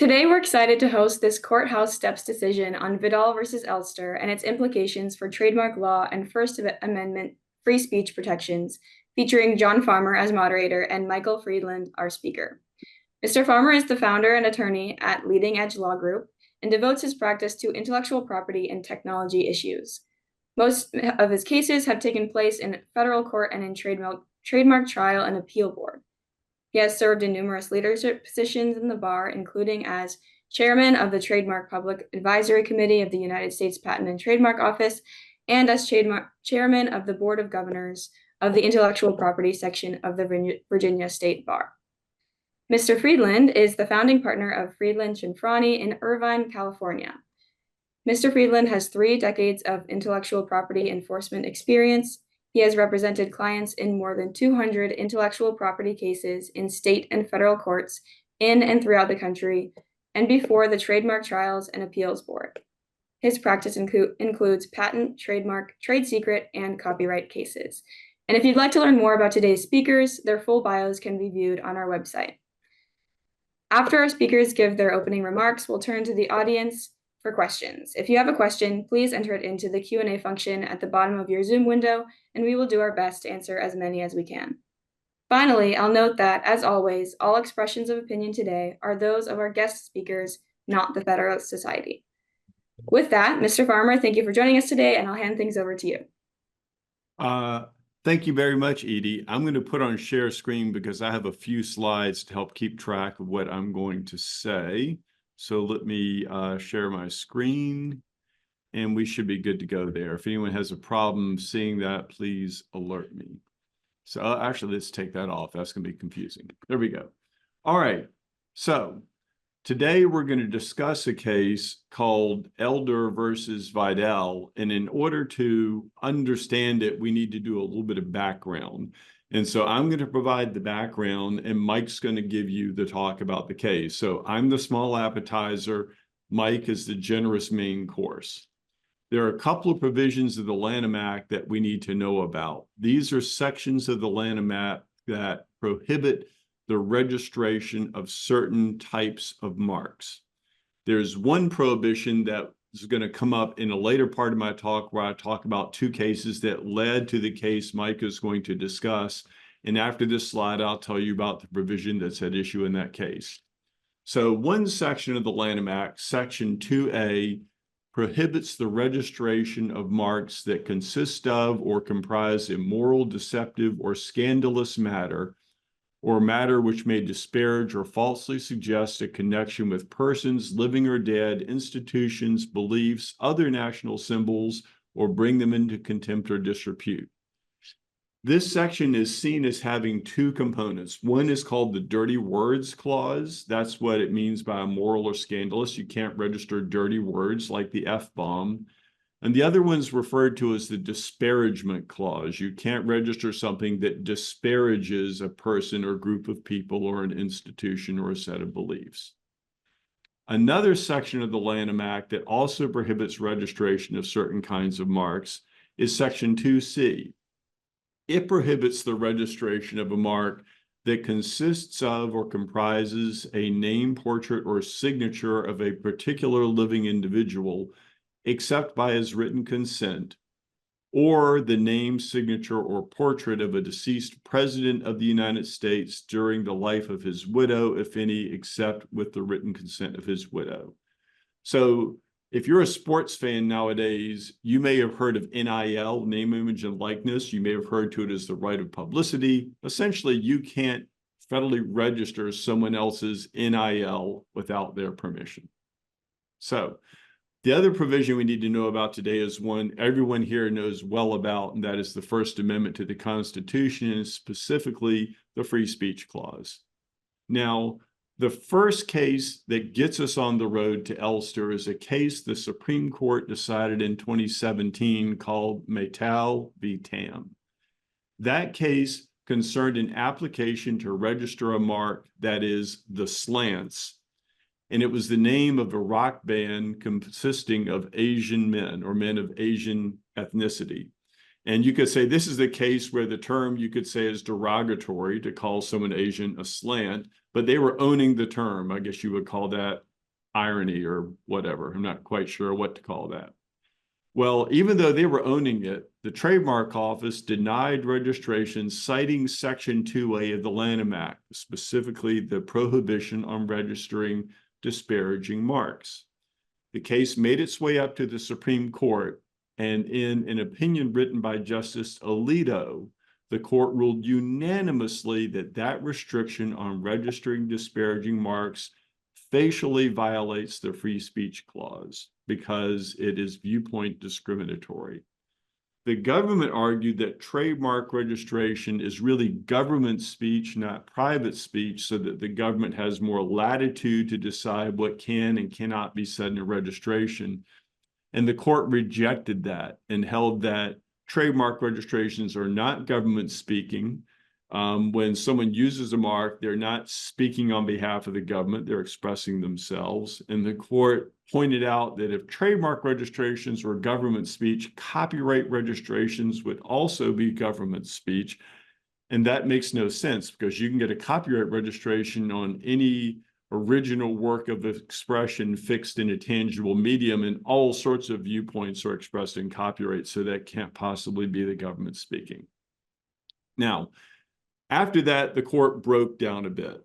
Today, we're excited to host this Courthouse Steps decision on Vidal versus Elster and its implications for trademark law and First Amendment free speech protections, featuring John Farmer as moderator and Michael Friedland, our speaker. Mr. Farmer is the founder and attorney at Leading Edge Law Group and devotes his practice to intellectual property and technology issues. Most of his cases have taken place in federal court and in trademark trial and appeal board. He has served in numerous leadership positions in the bar, including as chairman of the Trademark Public Advisory Committee of the United States Patent and Trademark Office, and as chairman of the Board of Governors of the Intellectual Property Section of the Virginia State Bar. Mr. Friedland is the founding partner of Friedland Chinfrani in Irvine, California. Mr. Friedland has 3 decades of intellectual property enforcement experience. He has represented clients in more than 200 intellectual property cases in state and federal courts in and throughout the country and before the Trademark Trials and Appeals Board. His practice includes patent, trademark, trade secret, and copyright cases. And if you'd like to learn more about today's speakers, their full bios can be viewed on our website. After our speakers give their opening remarks, we'll turn to the audience for questions. If you have a question, please enter it into the Q&A function at the bottom of your Zoom window, and we will do our best to answer as many as we can. Finally, I'll note that, as always, all expressions of opinion today are those of our guest speakers, not the Federalist Society. With that, Mr. Farmer, thank you for joining us today, and I'll hand things over to you. Thank you very much, Edie. I'm going to put on share screen because I have a few slides to help keep track of what I'm going to say. So let me share my screen, and we should be good to go there. If anyone has a problem seeing that, please alert me. So actually, let's take that off. That's going to be confusing. There we go. All right. So today we're going to discuss a case called Elster versus Vidal. And in order to understand it, we need to do a little bit of background. And so I'm going to provide the background, and Mike's going to give you the talk about the case. So I'm the small appetizer. Mike is the generous main course. There are a couple of provisions of the Lanham Act that we need to know about. These are sections of the Lanham Act that prohibit the registration of certain types of marks. There's one prohibition that is going to come up in a later part of my talk where I talk about 2 cases that led to the case Mike is going to discuss. And after this slide, I'll tell you about the provision that's at issue in that case. So one section of the Lanham Act, Section 2A, prohibits the registration of marks that consist of or comprise immoral, deceptive, or scandalous matter, or matter which may disparage or falsely suggest a connection with persons, living or dead, institutions, beliefs, other national symbols, or bring them into contempt or disrepute. This section is seen as having 2 components. One is called the dirty words clause. That's what it means by immoral or scandalous. You can't register dirty words like the F-bomb. And the other one's referred to as the disparagement clause. You can't register something that disparages a person or group of people or an institution or a set of beliefs. Another section of the Lanham Act that also prohibits registration of certain kinds of marks is Section 2C. It prohibits the registration of a mark that consists of or comprises a name, portrait, or signature of a particular living individual, except by his written consent, or the name, signature, or portrait of a deceased president of the United States during the life of his widow, if any, except with the written consent of his widow. So if you're a sports fan nowadays, you may have heard of NIL, name, image, and likeness. You may have heard to it as the right of publicity. Essentially, you can't federally register someone else's NIL without their permission. So the other provision we need to know about today is one everyone here knows well about, and that is the First Amendment to the Constitution, and specifically the Free Speech Clause. Now, the first case that gets us on the road to Elster is a case the Supreme Court decided in 2017 called Matal v. Tam. That case concerned an application to register a mark that is the slants, and it was the name of a rock band consisting of Asian men or men of Asian ethnicity. And you could say this is the case where the term you could say is derogatory to call someone Asian a slant, but they were owning the term. I guess you would call that irony or whatever. I'm not quite sure what to call that. Well, even though they were owning it, the Trademark Office denied registration, citing Section 2A of the Lanham Act, specifically the prohibition on registering disparaging marks. The case made its way up to the Supreme Court, and in an opinion written by Justice Alito, the court ruled unanimously that that restriction on registering disparaging marks facially violates the free speech clause because it is viewpoint discriminatory. The government argued that trademark registration is really government speech, not private speech, so that the government has more latitude to decide what can and cannot be said in a registration. And the court rejected that and held that trademark registrations are not government speaking. When someone uses a mark, they're not speaking on behalf of the government, they're expressing themselves. And the court pointed out that if trademark registrations were government speech, copyright registrations would also be government speech. And that makes no sense because you can get a copyright registration on any original work of expression fixed in a tangible medium, and all sorts of viewpoints are expressed in copyright, so that can't possibly be the government speaking. Now, after that, the court broke down a bit.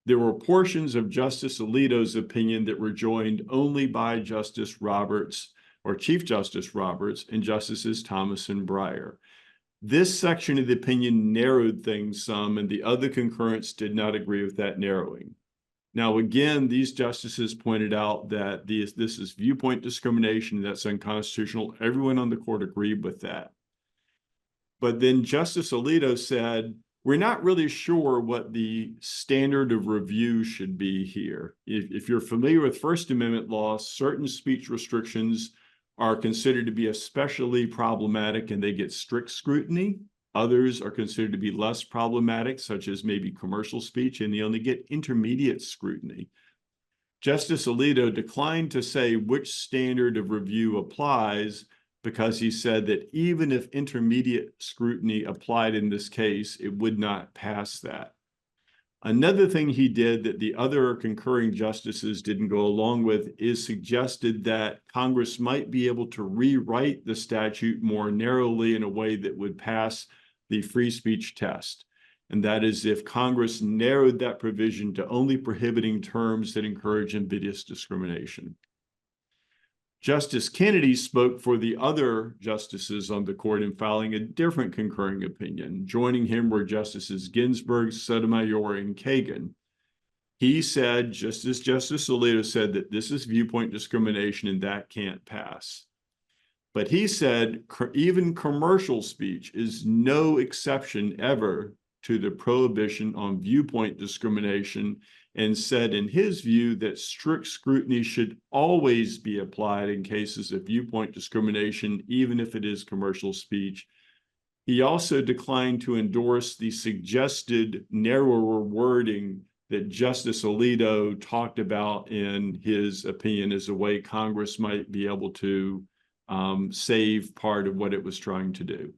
There were portions of Justice Alito's opinion that were joined only by Justice Roberts, or Chief Justice Roberts, and Justices Thomas and Breyer. This section of the opinion narrowed things some, and the other concurrents did not agree with that narrowing. Now, again, these justices pointed out that this is viewpoint discrimination, that's unconstitutional. Everyone on the court agreed with that. But then Justice Alito said, we're not really sure what the standard of review should be here. If you're familiar with First Amendment law, certain speech restrictions are considered to be especially problematic and they get strict scrutiny. Others are considered to be less problematic, such as maybe commercial speech, and they only get intermediate scrutiny. Justice Alito declined to say which standard of review applies because he said that even if intermediate scrutiny applied in this case, it would not pass that. Another thing he did that the other concurring justices didn't go along with is suggested that Congress might be able to rewrite the statute more narrowly in a way that would pass the free speech test. And that is if Congress narrowed that provision to only prohibiting terms that encourage invidious discrimination. Justice Kennedy spoke for the other justices on the court in filing a different concurring opinion. Joining him were Justices Ginsburg, Sotomayor, and Kagan. He said, just as Justice Alito said, that this is viewpoint discrimination and that can't pass. But he said even commercial speech is no exception ever to the prohibition on viewpoint discrimination, and said in his view that strict scrutiny should always be applied in cases of viewpoint discrimination, even if it is commercial speech. He also declined to endorse the suggested narrower wording that Justice Alito talked about in his opinion as a way Congress might be able to save part of what it was trying to do.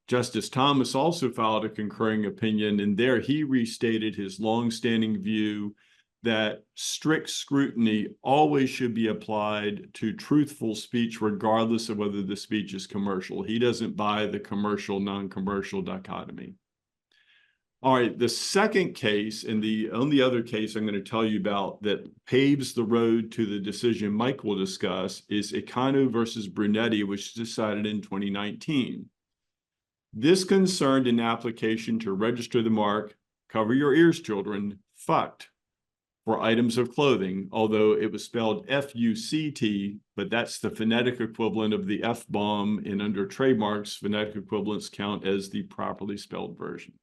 Justice Thomas also filed a concurring opinion, and there he restated his longstanding view that strict scrutiny always should be applied to truthful speech, regardless of whether the speech is commercial. He doesn't buy the commercial, non-commercial dichotomy. All right, the second case, and the only other case I'm going to tell you about that paves the road to the decision Mike will discuss, is Icanu versus Brunetti, which was decided in 2019. This concerned an application to register the mark, cover your ears, children, fucked, for items of clothing, although it was spelled F-U-C-T, but that's the phonetic equivalent of the F-bomb, and under trademarks, phonetic equivalents count as the properly spelled version.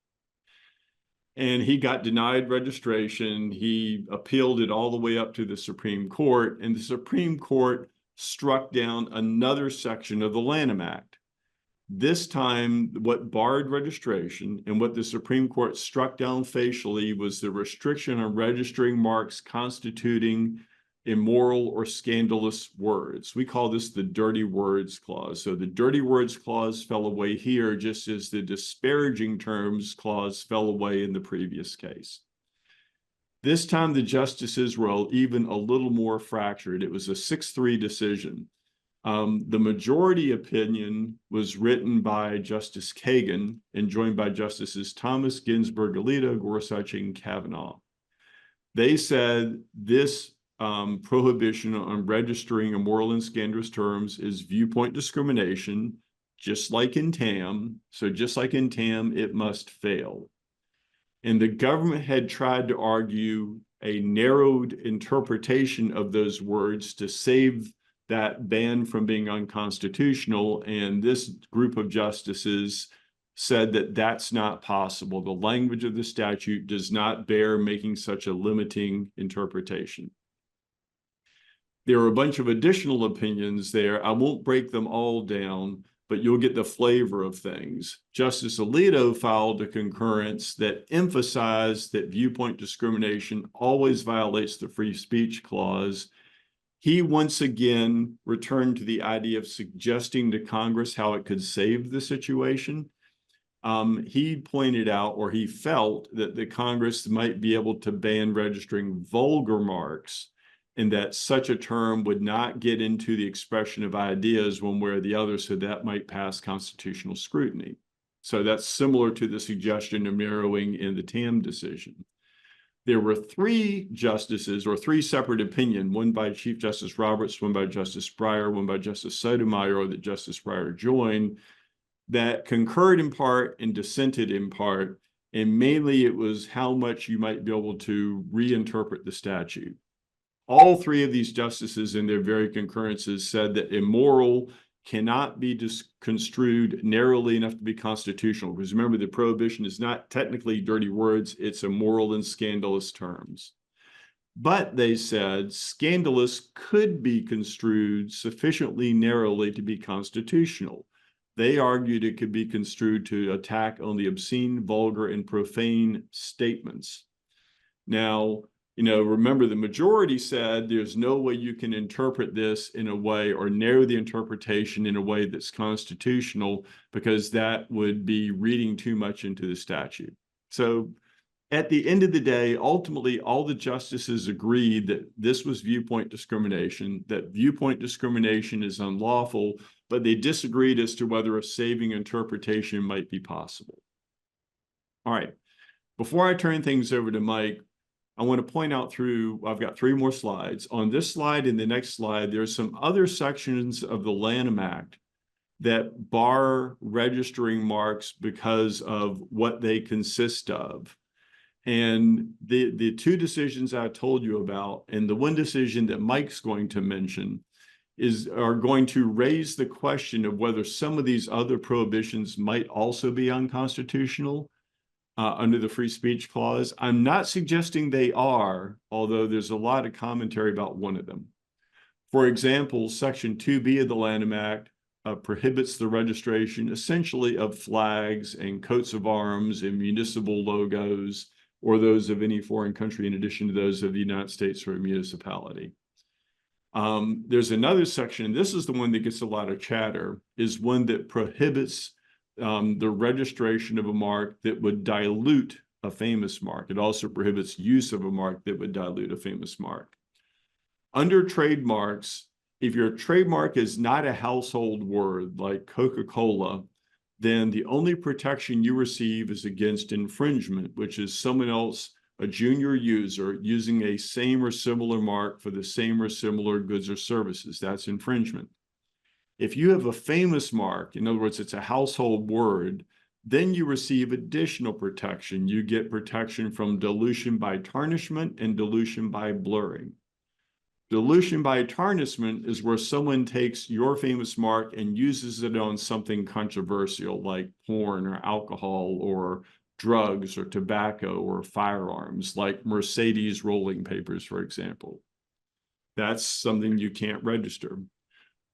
And he got denied registration. He appealed it all the way up to the Supreme Court, and the Supreme Court struck down another section of the Lanham Act. This time, what barred registration and what the Supreme Court struck down facially was the restriction on registering marks constituting immoral or scandalous words. We call this the dirty words clause. So the dirty words clause fell away here, just as the disparaging terms clause fell away in the previous case. This time, the justices were even a little more fractured. It was a 6-3 decision. The majority opinion was written by Justice Kagan and joined by Justices Thomas, Ginsburg, Alito, Gorsuch, and Kavanaugh. They said this prohibition on registering immoral and scandalous terms is viewpoint discrimination, just like in TAM. So just like in TAM, it must fail. And the government had tried to argue a narrowed interpretation of those words to save that ban from being unconstitutional. And this group of justices said that that's not possible. The language of the statute does not bear making such a limiting interpretation. There are a bunch of additional opinions there. I won't break them all down, but you'll get the flavor of things. Justice Alito filed a concurrence that emphasized that viewpoint discrimination always violates the free speech clause. He once again returned to the idea of suggesting to Congress how it could save the situation. He pointed out, or he felt, that the Congress might be able to ban registering vulgar marks, and that such a term would not get into the expression of ideas one way or the other, so that might pass constitutional scrutiny. So that's similar to the suggestion of narrowing in the TAM decision. There were 3 justices, or 3 separate opinions, one by Chief Justice Roberts, one by Justice Breyer, one by Justice Sotomayor, that Justice Breyer joined, that concurred in part and dissented in part, and mainly it was how much you might be able to reinterpret the statute. All 3 of these justices in their very concurrences said that immoral cannot be construed narrowly enough to be constitutional, because remember, the prohibition is not technically dirty words, it's immoral and scandalous terms. But they said scandalous could be construed sufficiently narrowly to be constitutional. They argued it could be construed to attack only obscene, vulgar, and profane statements. Now, remember, the majority said there's no way you can interpret this in a way, or narrow the interpretation in a way that's constitutional, because that would be reading too much into the statute. So at the end of the day, ultimately, all the justices agreed that this was viewpoint discrimination, that viewpoint discrimination is unlawful, but they disagreed as to whether a saving interpretation might be possible. All right, before I turn things over to Mike, I want to point out I've got 3 more slides. On this slide and the next slide, there's some other sections of the Lanham Act that bar registering marks because of what they consist of. And the 2 decisions I told you about, and the one decision that Mike's going to mention, are going to raise the question of whether some of these other prohibitions might also be unconstitutional under the free speech clause. I'm not suggesting they are, although there's a lot of commentary about one of them. For example, Section 2B of the Lanham Act prohibits the registration essentially of flags and coats of arms and municipal logos, or those of any foreign country in addition to those of the United States or a municipality. There's another section, and this is the one that gets a lot of chatter, is one that prohibits the registration of a mark that would dilute a famous mark. It also prohibits use of a mark that would dilute a famous mark. Under trademarks, if your trademark is not a household word like Coca-Cola, then the only protection you receive is against infringement, which is someone else, a junior user, using a same or similar mark for the same or similar goods or services. That's infringement. If you have a famous mark, in other words, it's a household word, then you receive additional protection. You get protection from dilution by tarnishment and dilution by blurring. Dilution by tarnishment is where someone takes your famous mark and uses it on something controversial like porn or alcohol or drugs or tobacco or firearms, like Mercedes rolling papers, for example. That's something you can't register.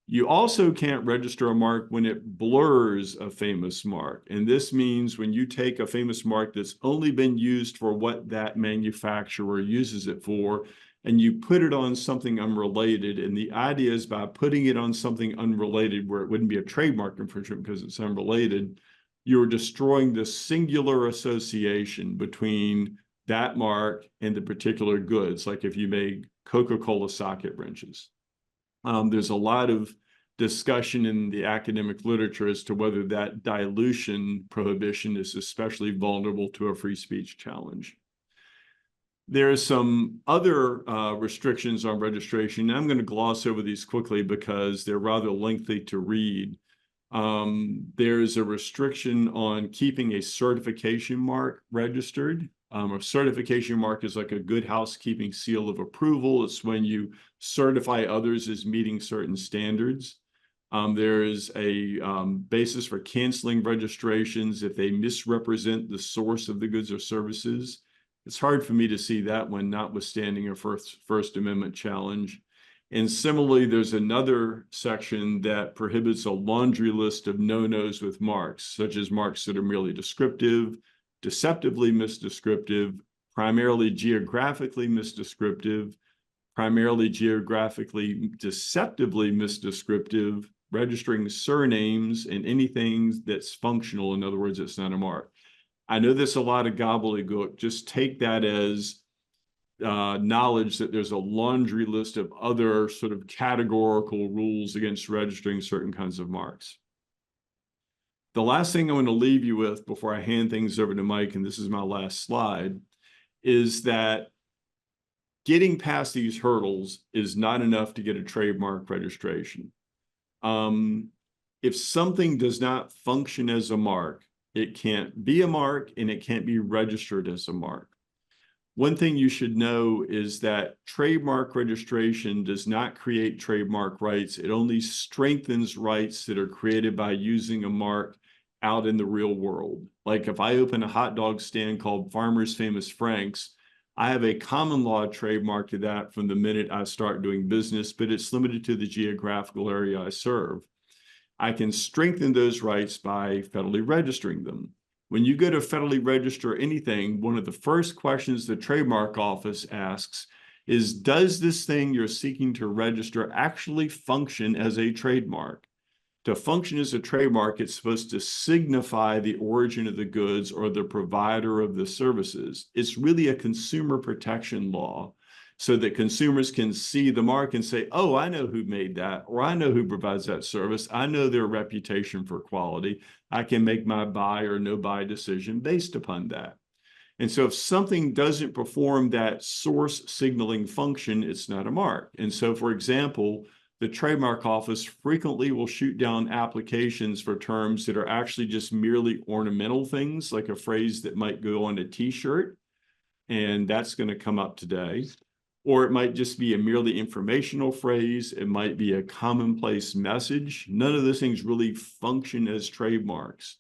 You also can't register a mark when it blurs a famous mark. And this means when you take a famous mark that's only been used for what that manufacturer uses it for, and you put it on something unrelated. And the idea is by putting it on something unrelated where it wouldn't be a trademark infringement because it's unrelated, you're destroying the singular association between that mark and the particular goods, like if you make Coca-Cola socket wrenches. There's a lot of discussion in the academic literature as to whether that dilution prohibition is especially vulnerable to a free speech challenge. There are some other restrictions on registration. I'm going to gloss over these quickly because they're rather lengthy to read. There's a restriction on keeping a certification mark registered. A certification mark is like a good housekeeping seal of approval. It's when you certify others as meeting certain standards. There is a basis for canceling registrations if they misrepresent the source of the goods or services. It's hard for me to see that one, notwithstanding a First Amendment challenge. And similarly, there's another section that prohibits a laundry list of no-nos with marks, such as marks that are merely descriptive, deceptively misdescriptive, primarily geographically misdescriptive, primarily geographically deceptively misdescriptive, registering surnames, and anything that's functional. In other words, it's not a mark. I know there's a lot of gobbledygook. Just take that as knowledge that there's a laundry list of other sort of categorical rules against registering certain kinds of marks. The last thing I want to leave you with before I hand things over to Mike, and this is my last slide, is that getting past these hurdles is not enough to get a trademark registration. If something does not function as a mark, it can't be a mark and it can't be registered as a mark. One thing you should know is that trademark registration does not create trademark rights. It only strengthens rights that are created by using a mark out in the real world. Like if I open a hot dog stand called Farmer's Famous Franks, I have a common law trademark to that from the minute I start doing business, but it's limited to the geographical area I serve. I can strengthen those rights by federally registering them. When you go to federally register anything, one of the first questions the trademark office asks is, does this thing you're seeking to register actually function as a trademark? To function as a trademark, it's supposed to signify the origin of the goods or the provider of the services. It's really a consumer protection law so that consumers can see the mark and say, oh, I know who made that, or I know who provides that service. I know their reputation for quality. I can make my buy or no buy decision based upon that. And so if something doesn't perform that source signaling function, it's not a mark. And so, for example, the trademark office frequently will shoot down applications for terms that are actually just merely ornamental things, like a phrase that might go on a t-shirt, and that's going to come up today. Or it might just be a merely informational phrase. It might be a commonplace message. None of those things really function as trademarks.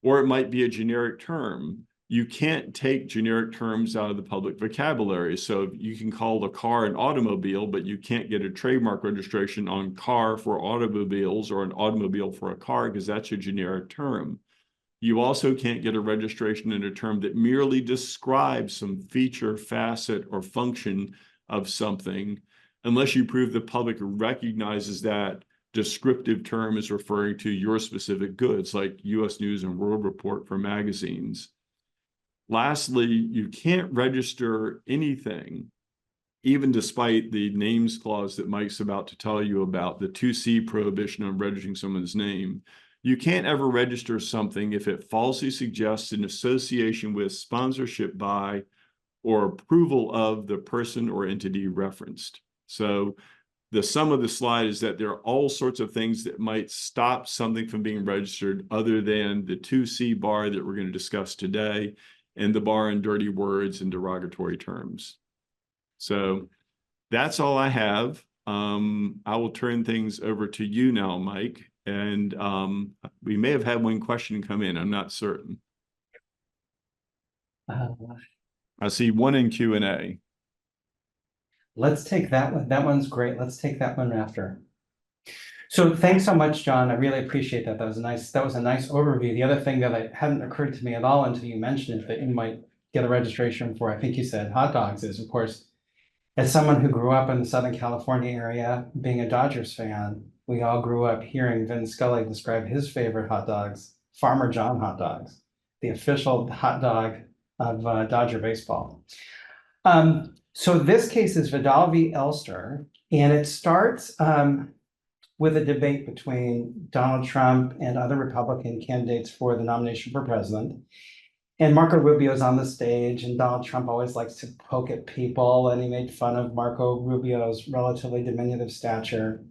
Or it might be a generic term. You can't take generic terms out of the public vocabulary. So you can call a car an automobile, but you can't get a trademark registration on car for automobiles or an automobile for a car because that's a generic term. You also can't get a registration in a term that merely describes some feature, facet, or function of something unless you prove the public recognizes that descriptive term is referring to your specific goods, like U.S. News and World Report for magazines. Lastly, you can't register anything, even despite the names clause that Mike's about to tell you about, the 2C prohibition on registering someone's name. You can't ever register something if it falsely suggests an association with, sponsorship by, or approval of the person or entity referenced. So the sum of the slide is that there are all sorts of things that might stop something from being registered other than the 2C bar that we're going to discuss today and the bar on dirty words and derogatory terms. So that's all I have. I will turn things over to you now, Mike. And we may have had one question come in. I'm not certain. I see one in Q&A. Let's take that one. That one's great. Let's take that one after. So thanks so much, John. I really appreciate that. That was a nice overview. The other thing that hadn't occurred to me at all until you mentioned it, that you might get a registration for, I think you said hot dogs, is, of course, as someone who grew up in the Southern California area, being a Dodgers fan, we all grew up hearing Vin Scully describe his favorite hot dogs, Farmer John hot dogs, the official hot dog Dodger baseball. So this case is Vidal v. Elster, and it starts with a debate between Donald Trump and other Republican candidates for the nomination for president. And Marco Rubio is on the stage, and Donald Trump always likes to poke at people, and he made fun of Marco Rubio's relatively diminutive stature.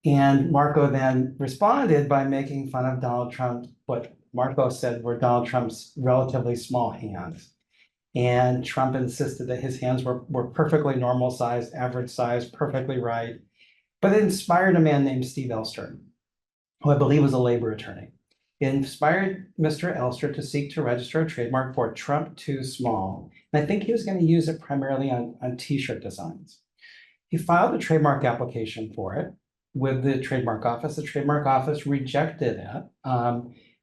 And Marco then responded by making fun of Donald Trump, what Marco said were Donald Trump's relatively small hands. And Trump insisted that his hands were perfectly normal size, average size, perfectly right. But it inspired a man named Steve Elster, who I believe was a labor attorney. It inspired Mr. Elster to seek to register a trademark for Trump Too Small. And I think he was going to use it primarily on t-shirt designs. He filed a trademark application for it with the trademark office. The trademark office rejected it.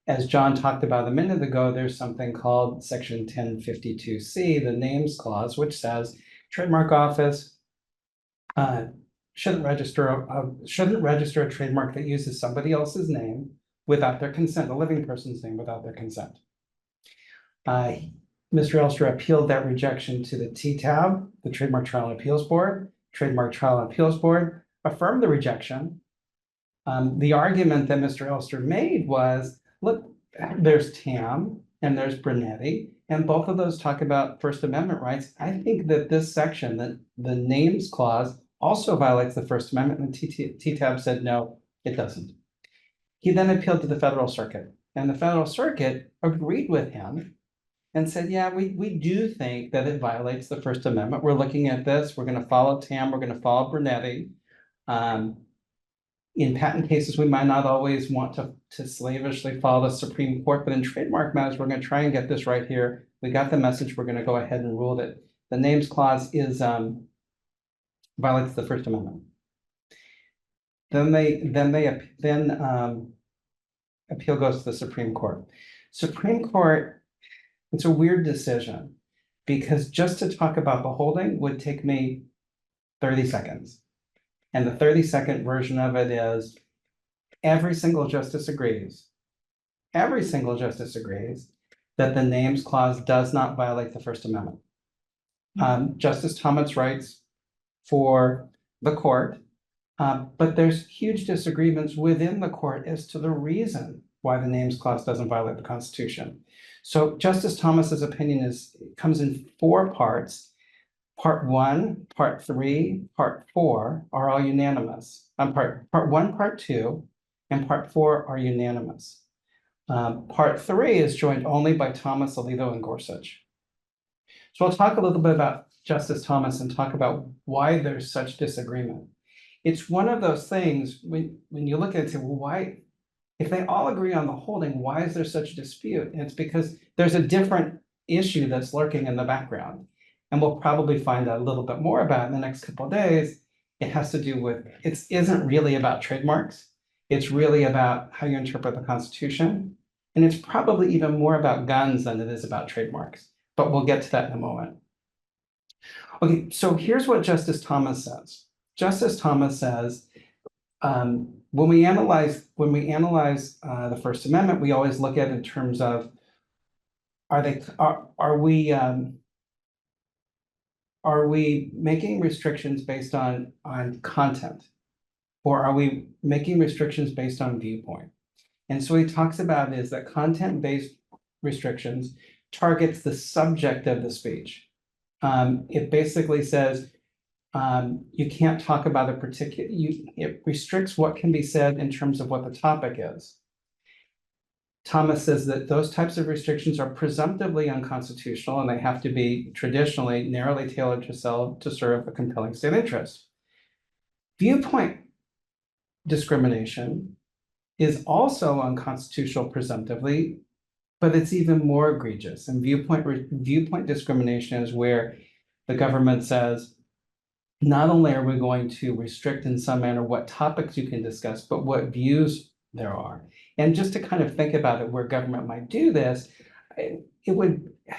As John talked about a minute ago, there's something called Section 1052C, the names clause, which says trademark office shouldn't register a trademark that uses somebody else's name without their consent, a living person's name without their consent. Mr. Elster appealed that rejection to the TTAB, the Trademark Trial and Appeals Board. Trademark Trial and Appeals Board affirmed the rejection. The argument that Mr. Elster made was, look, there's TAM and there's Brunetti, and both of those talk about First Amendment rights. I think that this section, the names clause, also violates the First Amendment, and TTAB said, no, it doesn't. He then appealed to the Federal Circuit, and the Federal Circuit agreed with him and said, yeah, we do think that it violates the First Amendment. We're looking at this. We're going to follow TAM. We're going to follow Brunetti. In patent cases, we might not always want to slavishly follow the Supreme Court, but in trademark matters, we're going to try and get this right here. We got the message. We're going to go ahead and rule that the names clause is violates the First Amendment. Then appeal goes to the Supreme Court. Supreme Court, it's a weird decision because just to talk about the holding would take me 30 seconds. And the 30-second version of it is every single justice agrees that the names clause does not violate the First Amendment. Justice Thomas writes for the court, but there's huge disagreements within the court as to the reason why the names clause doesn't violate the Constitution. So Justice Thomas's opinion comes in 4 parts. Part 1, Part 3, Part 4 are all unanimous. Part 1, Part 2, and Part 4 are unanimous. Part 3 is joined only by Thomas, Alito, and Gorsuch. So I'll talk a little bit about Justice Thomas and talk about why there's such disagreement. It's one of those things when you look at it and say, well, why, if they all agree on the holding, why is there such a dispute? And it's because there's a different issue that's lurking in the background. And we'll probably find out a little bit more about in the next couple of days. It has to do with, it isn't really about trademarks. It's really about how you interpret the Constitution. And it's probably even more about guns than it is about trademarks. But we'll get to that in a moment. Okay, so here's what Justice Thomas says. Justice Thomas says, when we analyze the First Amendment, we always look at it in terms of, are we making restrictions based on content, or are we making restrictions based on viewpoint? And so he talks about is that content-based restrictions targets the subject of the speech. It basically says you can't talk about a particular, it restricts what can be said in terms of what the topic is. Thomas says that those types of restrictions are presumptively unconstitutional and they have to be traditionally narrowly tailored to serve a compelling state interest. Viewpoint discrimination is also unconstitutional presumptively, but it's even more egregious. And viewpoint discrimination is where the government says, not only are we going to restrict in some manner what topics you can discuss, but what views there are. And just to kind of think about it, where government might do this,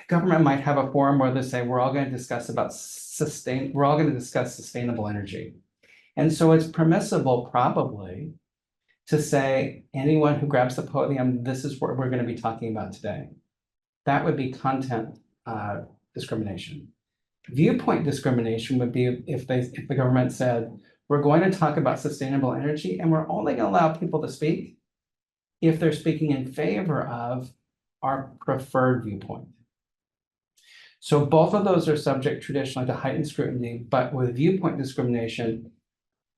government might have a forum where they say, we're all going to discuss sustainable energy. And so it's permissible probably to say, anyone who grabs the podium, this is what we're going to be talking about today. That would be content discrimination. Viewpoint discrimination would be if the government said, we're going to talk about sustainable energy and we're only going to allow people to speak if they're speaking in favor of our preferred viewpoint. So both of those are subject traditionally to heightened scrutiny, but with viewpoint discrimination,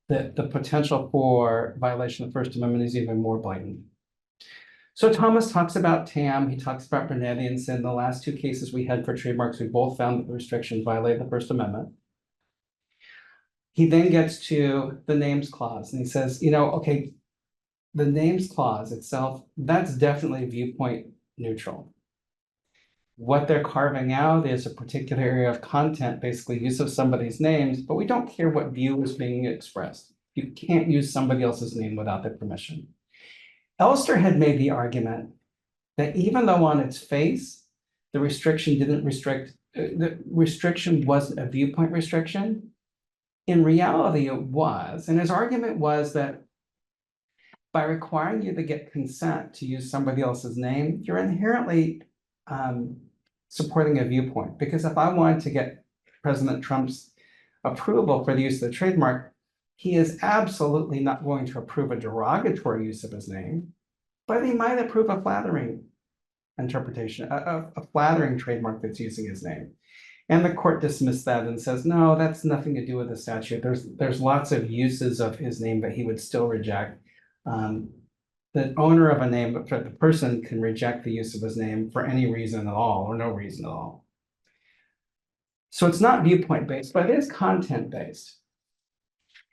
the potential for violation of the First Amendment is even more blatant. So Thomas talks about TAM, he talks about Brunetti, and said in the last two cases we had for trademarks, we both found that the restrictions violate the First Amendment. He then gets to the names clause and he says, okay, the names clause itself, that's definitely viewpoint neutral. What they're carving out is a particular area of content, basically use of somebody's names, but we don't care what view is being expressed. You can't use somebody else's name without their permission. Elster had made the argument that even though on its face, the restriction wasn't a viewpoint restriction, in reality it was. And his argument was that by requiring you to get consent to use somebody else's name, you're inherently supporting a viewpoint. Because if I wanted to get President Trump's approval for the use of the trademark, he is absolutely not going to approve a derogatory use of his name, but he might approve a flattering interpretation, a flattering trademark that's using his name. And the court dismissed that and says, no, that's nothing to do with the statute. There's lots of uses of his name, but he would still reject. The owner of a name, but the person can reject the use of his name for any reason at all or no reason at all. So it's not viewpoint based, but it is content based.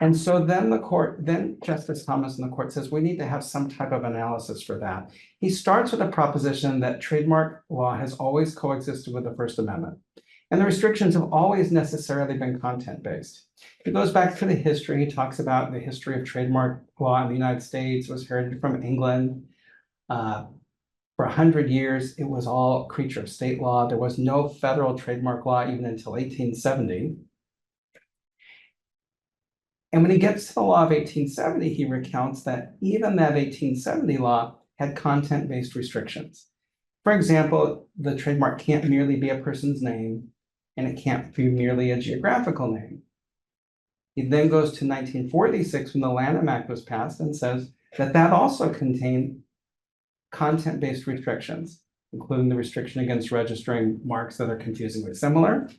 And so then Justice Thomas in the court says, we need to have some type of analysis for that. He starts with a proposition that trademark law has always coexisted with the First Amendment. And the restrictions have always necessarily been content-based. He goes back to the history. He talks about the history of trademark law in the United States. It was heritage from England. For 100 years, it was all creature of state law. There was no federal trademark law even until 1870. And when he gets to the law of 1870, he recounts that even that 1870 law had content-based restrictions. For example, the trademark can't merely be a person's name, and it can't be merely a geographical name. He then goes to 1946 when the Lanham Act was passed and says that that also contained content-based restrictions, including the restriction against registering marks that are confusingly similar.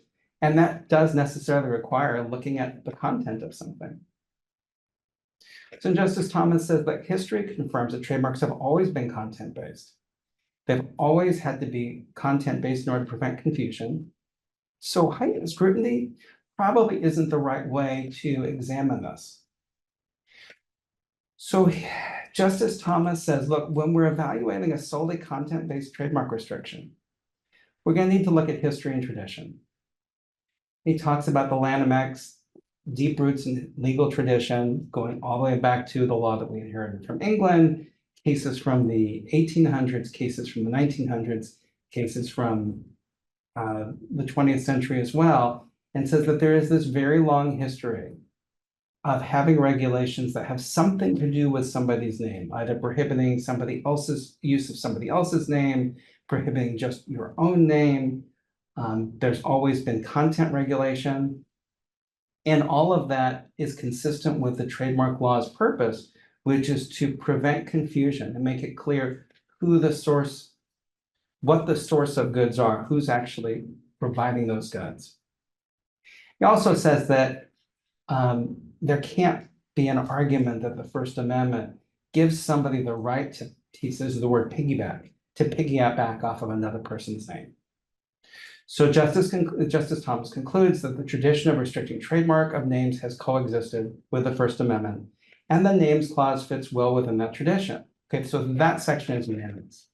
And that does necessarily require looking at the content of something. So Justice Thomas says that history confirms that trademarks have always been content-based. They've always had to be content-based in order to prevent confusion. So heightened scrutiny probably isn't the right way to examine this. So Justice Thomas says, look, when we're evaluating a solely content-based trademark restriction, we're going to need to look at history and tradition. He talks about the Lanham Act's deep roots in legal tradition, going all the way back to the law that we inherited from England, cases from the 1800s, cases from the 1900s, cases from the 20th century as well, and says that there is this very long history of having regulations that have something to do with somebody's name, either prohibiting somebody else's use of somebody else's name, prohibiting just your own name. There's always been content regulation. And all of that is consistent with the trademark law's purpose, which is to prevent confusion and make it clear who the source, what the source of goods are, who's actually providing those goods. He also says that there can't be an argument that the First Amendment gives somebody the right to, he says the word piggyback, to piggyback off of another person's name. So Justice Thomas concludes that the tradition of restricting trademark of names has coexisted with the First Amendment, and the names clause fits well within that tradition. Okay, so that section is unanimous.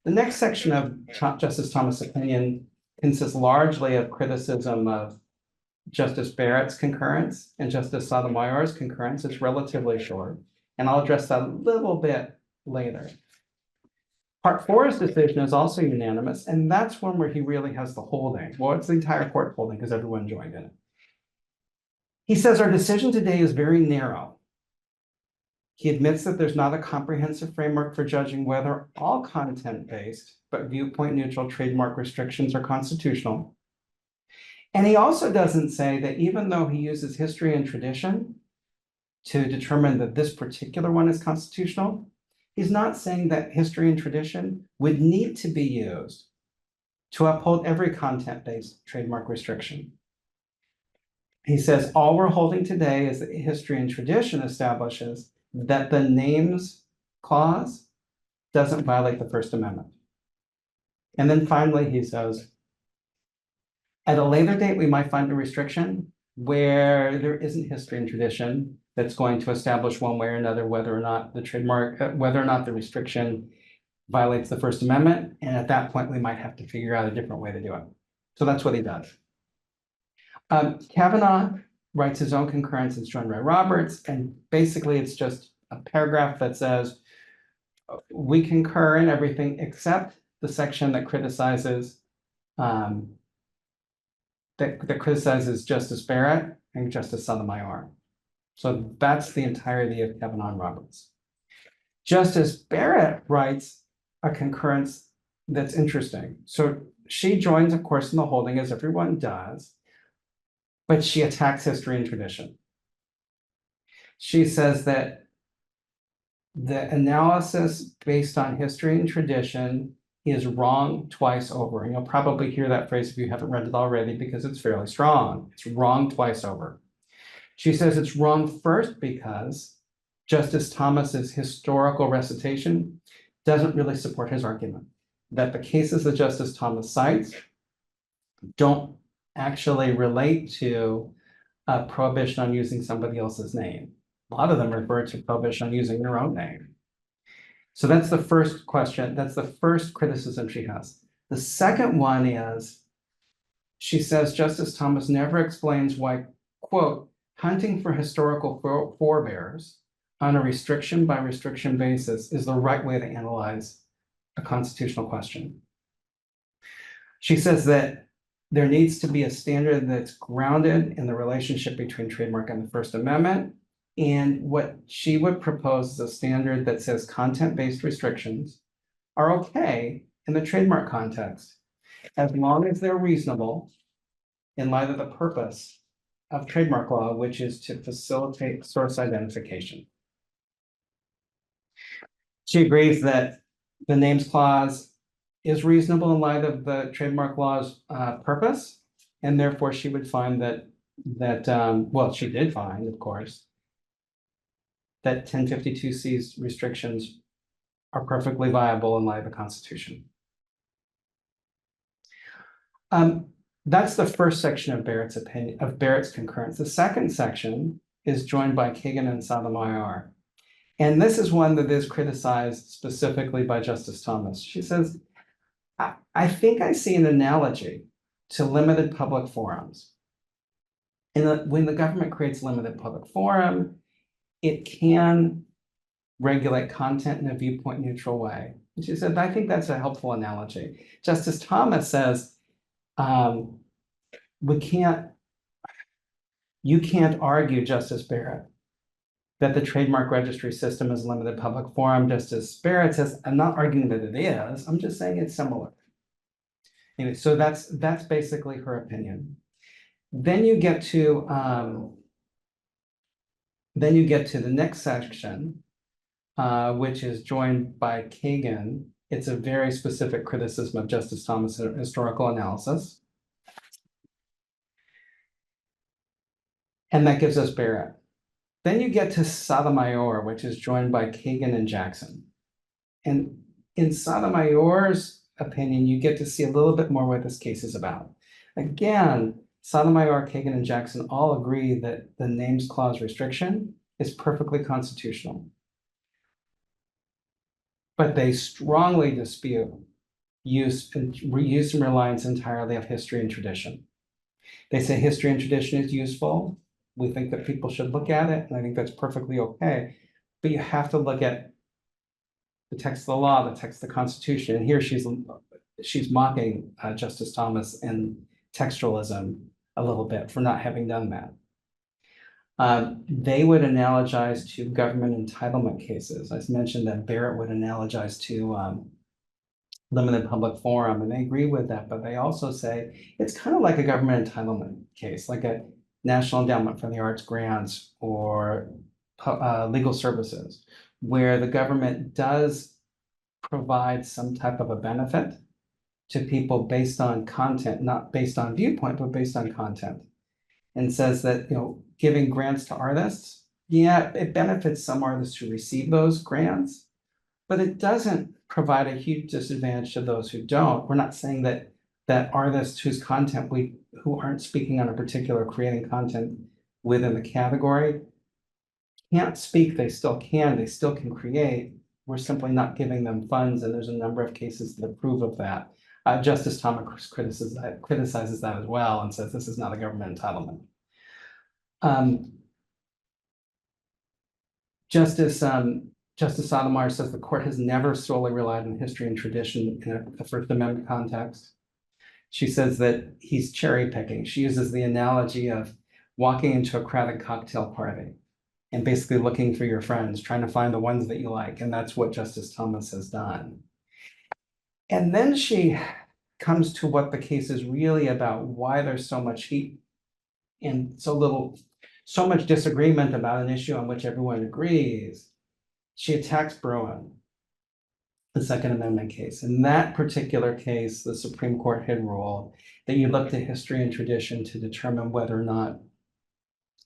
The next section of Justice Thomas' opinion consists largely of criticism of Justice Barrett's concurrence and Justice Sotomayor's concurrence. It's relatively short, and I'll address that a little bit later. Part 4's decision is also unanimous, and that's one where he really has the holding. Well, it's the entire court holding because everyone joined in it. He says our decision today is very narrow. He admits that there's not a comprehensive framework for judging whether all content-based but viewpoint-neutral trademark restrictions are constitutional. And he also doesn't say that even though he uses history and tradition to determine that this particular one is constitutional, he's not saying that history and tradition would need to be used to uphold every content-based trademark restriction. He says, all we're holding today is that history and tradition establishes that the names clause doesn't violate the First Amendment. And then finally, he says, at a later date, we might find a restriction where there isn't history and tradition that's going to establish one way or another whether or not the trademark, whether or not the restriction violates the First Amendment. And at that point, we might have to figure out a different way to do it. So that's what he does. Kavanaugh writes his own concurrence. It's joined by Roberts, and basically it's just a paragraph that says, we concur in everything except the section that criticizes Justice Barrett and Justice Sotomayor. So that's the entirety of Kavanaugh and Roberts. Justice Barrett writes a concurrence that's interesting. So she joins, of course, in the holding, as everyone does, but she attacks history and tradition. She says that the analysis based on history and tradition is wrong twice over. And you'll probably hear that phrase if you haven't read it already, because it's fairly strong. It's wrong twice over. She says it's wrong first because Justice Thomas's historical recitation doesn't really support his argument, that the cases that Justice Thomas cites don't actually relate to a prohibition on using somebody else's name. A lot of them refer to prohibition on using their own name. So that's the first question. That's the first criticism she has. The second one is, she says Justice Thomas never explains why, quote, hunting for historical forebears on a restriction by restriction basis is the right way to analyze a constitutional question. She says that there needs to be a standard that's grounded in the relationship between trademark and the First Amendment. And what she would propose is a standard that says content-based restrictions are okay in the trademark context, as long as they're reasonable in light of the purpose of trademark law, which is to facilitate source identification. She agrees that the names clause is reasonable in light of the trademark law's purpose, and therefore she would find well, she did find, of course, that 1052C's restrictions are perfectly viable in light of the Constitution. That's the first section of Barrett's opinion, of Barrett's concurrence. The second section is joined by Kagan and Sotomayor. And this is one that is criticized specifically by Justice Thomas. She says, I think I see an analogy to limited public forums. When the government creates limited public forum, it can regulate content in a viewpoint neutral way. And she said, I think that's a helpful analogy. Justice Thomas says, you can't argue, Justice Barrett, that the trademark registry system is limited public forum. Justice Barrett says, I'm not arguing that it is, I'm just saying it's similar. Anyway, so that's basically her opinion. Then you get to the next section, which is joined by Kagan. It's a very specific criticism of Justice Thomas' historical analysis. And that gives us Barrett. Then you get to Sotomayor, which is joined by Kagan and Jackson. And in Sotomayor's opinion, you get to see a little bit more what this case is about. Again, Sotomayor, Kagan, and Jackson all agree that the names clause restriction is perfectly constitutional. But they strongly dispute use and reliance entirely of history and tradition. They say history and tradition is useful. We think that people should look at it, and I think that's perfectly okay. But you have to look at the text of the law, the text of the Constitution. And here she's mocking Justice Thomas and textualism a little bit for not having done that. They would analogize to government entitlement cases. I mentioned that Barrett would analogize to limited public forum, and they agree with that, but they also say it's kind of like a government entitlement case, like a National Endowment for the Arts grants or legal services, where the government does provide some type of a benefit to people based on content, not based on viewpoint, but based on content. And says that, giving grants to artists, yeah, it benefits some artists who receive those grants, but it doesn't provide a huge disadvantage to those who don't. We're not saying that artists whose content who aren't speaking on a particular creating content within the category can't speak, they still can create. We're simply not giving them funds, and there's a number of cases that approve of that. Justice Thomas criticizes that as well and says this is not a government entitlement. Justice Sotomayor says the court has never solely relied on history and tradition in a First Amendment context. She says that he's cherry picking. She uses the analogy of walking into a crowded cocktail party and basically looking for your friends, trying to find the ones that you like. And that's what Justice Thomas has done. And then she comes to what the case is really about, why there's so much heat and so much disagreement about an issue on which everyone agrees. She attacks Bruin, the Second Amendment case. In that particular case, the Supreme Court had ruled that you look to history and tradition to determine whether or not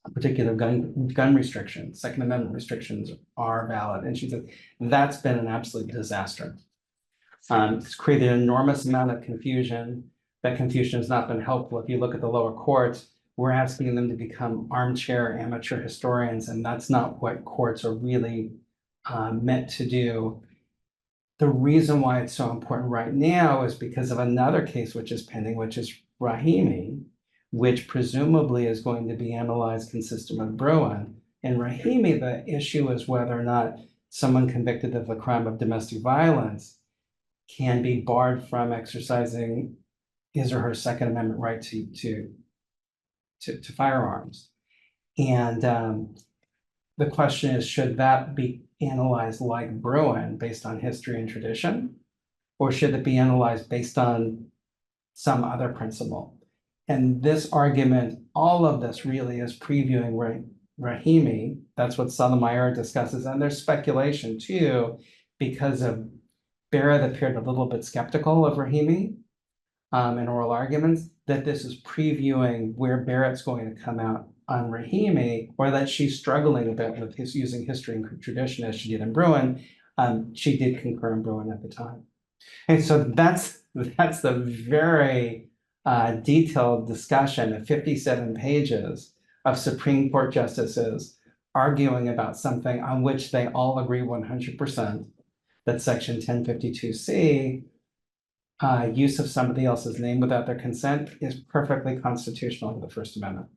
a particular gun restriction, Second Amendment restrictions are valid. And she said, that's been an absolute disaster. It's created an enormous amount of confusion. That confusion has not been helpful. If you look at the lower courts, we're asking them to become armchair amateur historians, and that's not what courts are really meant to do. The reason why it's so important right now is because of another case which is pending, which is Rahimi, which presumably is going to be analyzed consistent with Bruin. In Rahimi, the issue is whether or not someone convicted of the crime of domestic violence can be barred from exercising his or her Second Amendment right to firearms. And the question is, should that be analyzed like Bruin based on history and tradition, or should it be analyzed based on some other principle? And this argument, all of this really is previewing Rahimi. That's what Sotomayor discusses. And there's speculation too, because of Barrett appeared a little bit skeptical of Rahimi in oral arguments, that this is previewing where Barrett's going to come out on Rahimi, or that she's struggling a bit with using history and tradition as she did in Bruin. She did concur in Bruin at the time. And so that's the very detailed discussion of 57 pages of Supreme Court justices arguing about something on which they all agree 100%, that Section 1052C, use of somebody else's name without their consent, is perfectly constitutional under the First Amendment.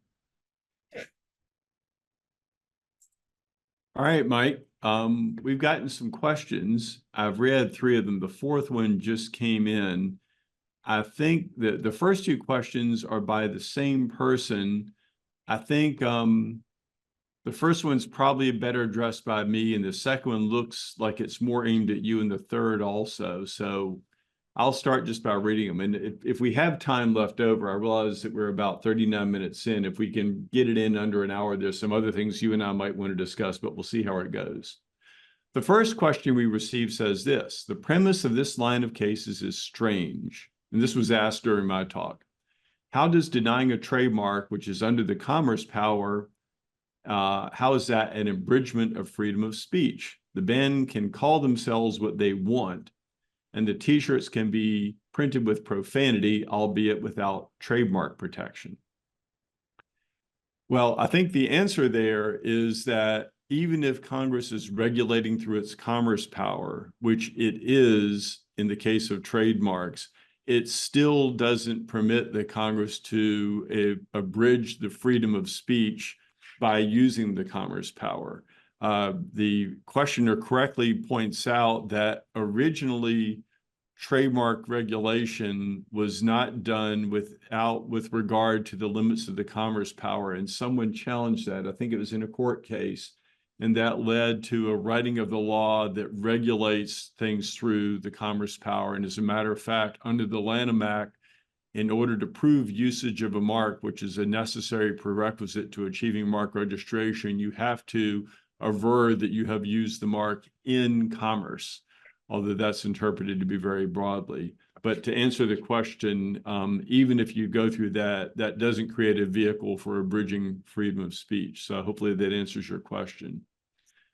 All right, Mike. We've gotten some questions. I've read 3 of them. The 4th one just came in. I think that the first 2 questions are by the same person. I think the first one's probably better addressed by me, and the second one looks like it's more aimed at you, and the third also. So I'll start just by reading them. And if we have time left over, I realize that we're about 39 minutes in. If we can get it in under an hour, there's some other things you and I might want to discuss, but we'll see how it goes. The first question we received says this: the premise of this line of cases is strange. And this was asked during my talk. How does denying a trademark, which is under the commerce power, how is that an abridgment of freedom of speech? The band can call themselves what they want, and the t-shirts can be printed with profanity, albeit without trademark protection. Well, I think the answer there is that even if Congress is regulating through its commerce power, which it is in the case of trademarks, it still doesn't permit the Congress to abridge the freedom of speech by using the commerce power. The questioner correctly points out that originally trademark regulation was not done with regard to the limits of the commerce power. And someone challenged that. I think it was in a court case. And that led to a writing of the law that regulates things through the commerce power. And as a matter of fact, under the Lanham Act, in order to prove usage of a mark, which is a necessary prerequisite to achieving mark registration, you have to aver that you have used the mark in commerce, although that's interpreted to be very broadly. But to answer the question, even if you go through that, that doesn't create a vehicle for abridging freedom of speech. So hopefully that answers your question.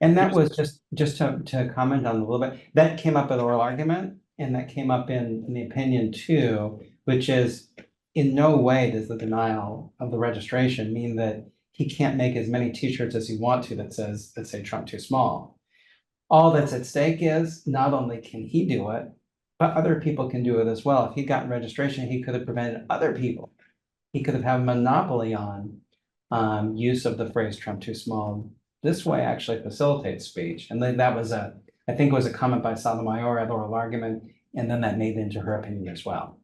And that was just to comment on a little bit, that came up in oral argument, and that came up in the opinion too, which is in no way does the denial of the registration mean that he can't make as many t-shirts as he wants to that say Trump too small. All that's at stake is not only can he do it, but other people can do it as well. If he got registration, he could have prevented other people. He could have had a monopoly on use of the phrase Trump too small. This way actually facilitates speech. And then that was I think it was a comment by Sotomayor at oral argument, and then that made it into her opinion as well.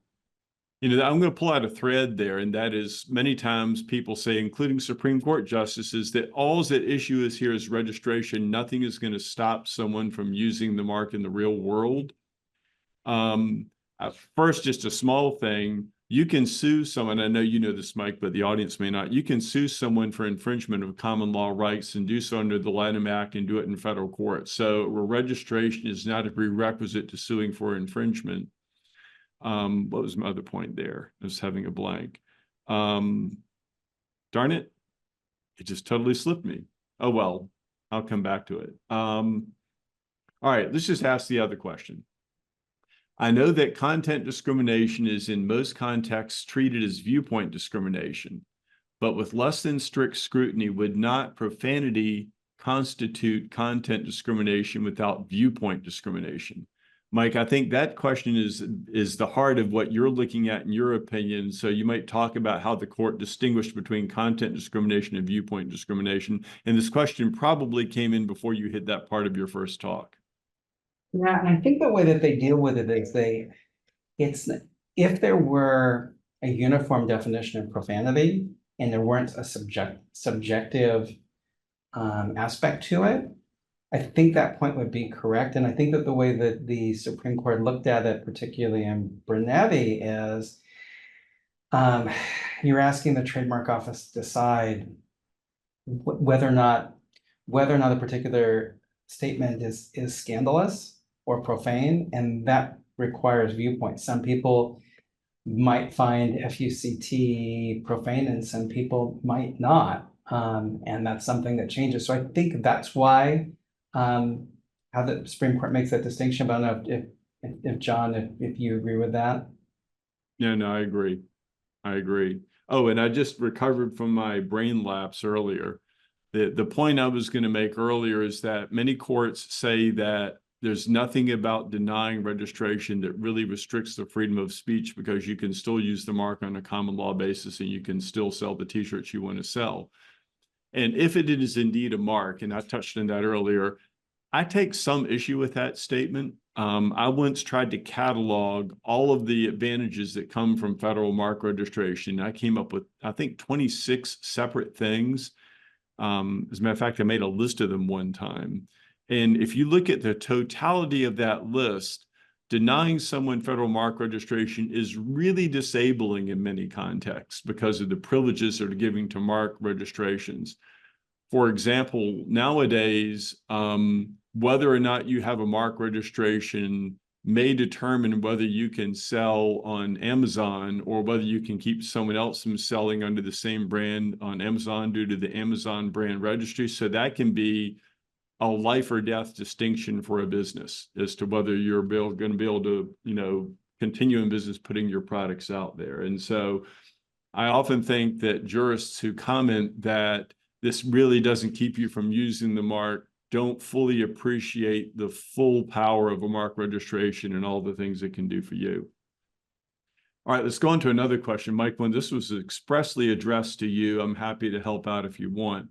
You know, I'm going to pull out a thread there, and that is many times people say, including Supreme Court justices, that all that issue is here is registration. Nothing is going to stop someone from using the mark in the real world. First, just a small thing. You can sue someone, I know you know this, Mike, but the audience may not. You can sue someone for infringement of common law rights and do so under the Lanham Act and do it in federal court. So registration is not a prerequisite to suing for infringement. What was my other point there? I was having a blank. Darn it. It just totally slipped me. Oh, well, I'll come back to it. All right, let's just ask the other question. I know that content discrimination is in most contexts treated as viewpoint discrimination, but with less than strict scrutiny, would not profanity constitute content discrimination without viewpoint discrimination? Mike, I think that question is the heart of what you're looking at in your opinion. So you might talk about how the court distinguished between content discrimination and viewpoint discrimination. And this question probably came in before you hit that part of your first talk. Yeah, and I think the way that they deal with it is if there were a uniform definition of profanity and there weren't a subjective aspect to it, I think that point would be correct. And I think that the way that the Supreme Court looked at it, particularly in Brunetti, is you're asking the trademark office to decide whether or not a particular statement is scandalous or profane, and that requires viewpoint. Some people might find FUCT profane and some people might not. And that's something that changes. So I think that's why how the Supreme Court makes that distinction. But I don't know if John, if you agree with that. Yeah, no, I agree. I agree. Oh, and I just recovered from my brain lapse earlier. The point I was going to make earlier is that many courts say that there's nothing about denying registration that really restricts the freedom of speech, because you can still use the mark on a common law basis and you can still sell the t-shirts you want to sell. And if it is indeed a mark, and I touched on that earlier, I take some issue with that statement. I once tried to catalog all of the advantages that come from federal mark registration. I came up with, I think, 26 separate things. As a matter of fact, I made a list of them one time. And if you look at the totality of that list, denying someone federal mark registration is really disabling in many contexts because of the privileges that are given to mark registrations. For example, nowadays, whether or not you have a mark registration may determine whether you can sell on Amazon or whether you can keep someone else from selling under the same brand on Amazon due to the Amazon brand registry. So that can be a life or death distinction for a business as to whether you're going to be able to, continue in business putting your products out there. And so I often think that jurists who comment that this really doesn't keep you from using the mark don't fully appreciate the full power of a mark registration and all the things it can do for you. All right, let's go on to another question. Mike, when this was expressly addressed to you, I'm happy to help out if you want.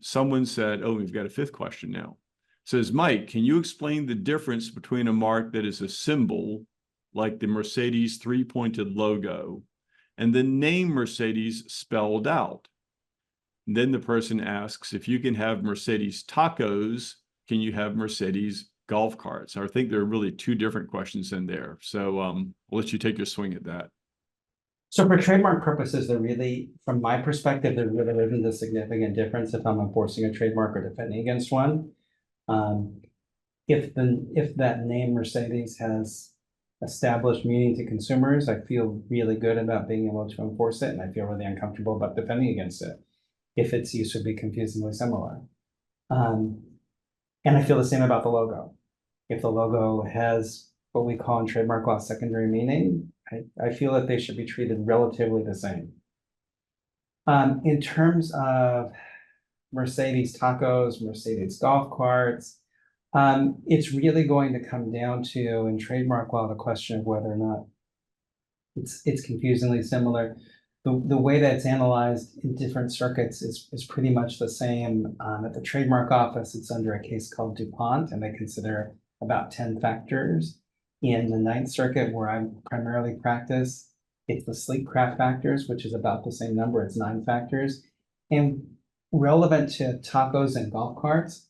Someone said, oh, we've got a fifth question now. Says, Mike, can you explain the difference between a mark that is a symbol, like the Mercedes three-pointed logo, and the name Mercedes spelled out? And then the person asks, if you can have Mercedes tacos, can you have Mercedes golf carts? I think there are really two different questions in there. So I'll let you take your swing at that. So for trademark purposes, there really, from my perspective, there really isn't a significant difference if I'm enforcing a trademark or defending against one. If that name Mercedes has established meaning to consumers, I feel really good about being able to enforce it, and I feel really uncomfortable about defending against it if its use would be confusingly similar. And I feel the same about the logo. If the logo has what we call in trademark law secondary meaning, I feel that they should be treated relatively the same. In terms of Mercedes tacos, Mercedes golf carts, it's really going to come down to, in trademark law, the question of whether or not it's confusingly similar. The way that it's analyzed in different circuits is pretty much the same. At the trademark office, it's under a case called DuPont, and they consider about 10 factors. In the Ninth Circuit, where I primarily practice, it's the sleek craft factors, which is about the same number. It's 9 factors. And relevant to tacos and golf carts,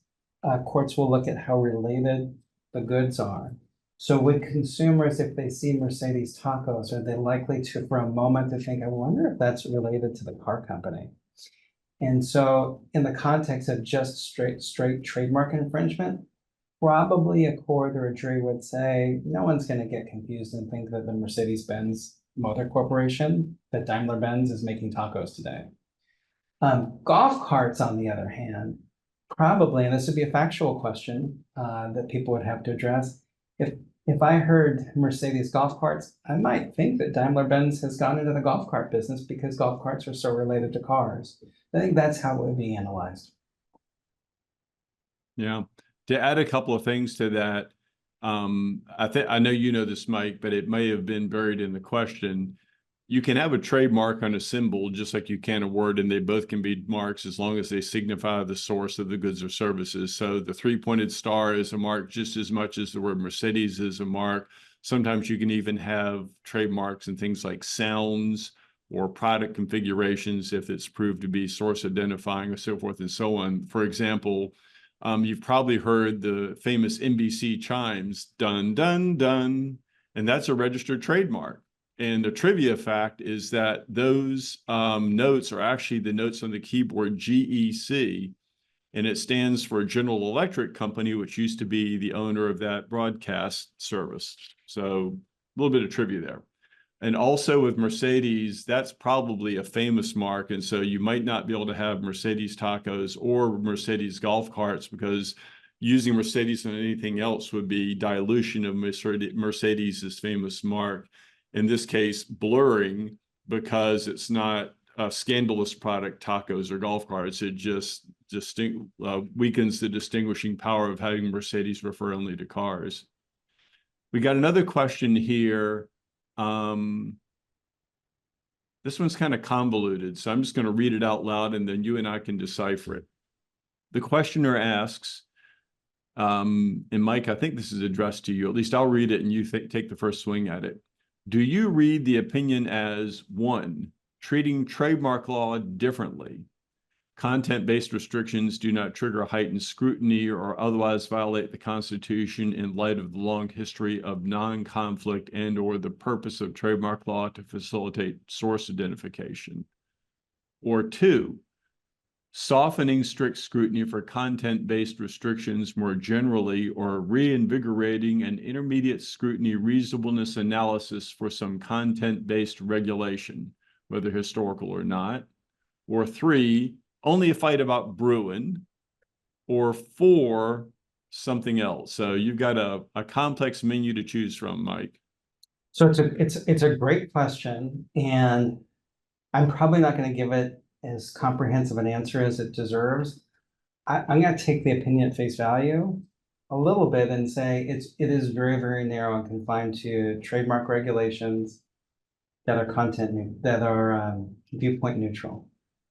courts will look at how related the goods are. So with consumers, if they see Mercedes tacos, are they likely to, for a moment, to think, I wonder if that's related to the car company? And so in the context of just straight trademark infringement, probably a court or a jury would say, no one's going to get confused and think that the Mercedes-Benz Motor Corporation, that Daimler-Benz is making tacos today. Golf carts, on the other hand, probably, and this would be a factual question that people would have to address. If I heard Mercedes golf carts, I might think that Daimler-Benz has gone into the golf cart business because golf carts are so related to cars. I think that's how it would be analyzed. Yeah. To add a couple of things to that, I know you know this, Mike, but it may have been buried in the question. You can have a trademark on a symbol just like you can a word, and they both can be marks as long as they signify the source of the goods or services. So the three-pointed star is a mark just as much as the word Mercedes is a mark. Sometimes you can even have trademarks and things like sounds or product configurations if it's proved to be source identifying or so forth and so on. For example, you've probably heard the famous NBC chimes, dun, dun, dun, and that's a registered trademark. And the trivia fact is that those notes are actually the notes on the keyboard GEC, and it stands for General Electric Company, which used to be the owner of that broadcast service. So a little bit of trivia there. And also with Mercedes, that's probably a famous mark. And so you might not be able to have Mercedes tacos or Mercedes golf carts because using Mercedes on anything else would be dilution of Mercedes's famous mark. In this case, blurring, because it's not a scandalous product, tacos or golf carts. It just weakens the distinguishing power of having Mercedes refer only to cars. We got another question here. This one's kind of convoluted, so I'm just going to read it out loud and then you and I can decipher it. The questioner asks, and Mike, I think this is addressed to you. At least I'll read it and you take the first swing at it. Do you read the opinion as 1, treating trademark law differently? Content-based restrictions do not trigger heightened scrutiny or otherwise violate the Constitution in light of the long history of non-conflict and or the purpose of trademark law to facilitate source identification. Or 2, softening strict scrutiny for content-based restrictions more generally or reinvigorating an intermediate scrutiny reasonableness analysis for some content-based regulation, whether historical or not. Or 3, only a fight about Bruin. Or 4, something else. So you've got a complex menu to choose from, Mike. So it's a great question, and I'm probably not going to give it as comprehensive an answer as it deserves. I'm going to take the opinion at face value a little bit and say it is very, very narrow and confined to trademark regulations that are viewpoint neutral,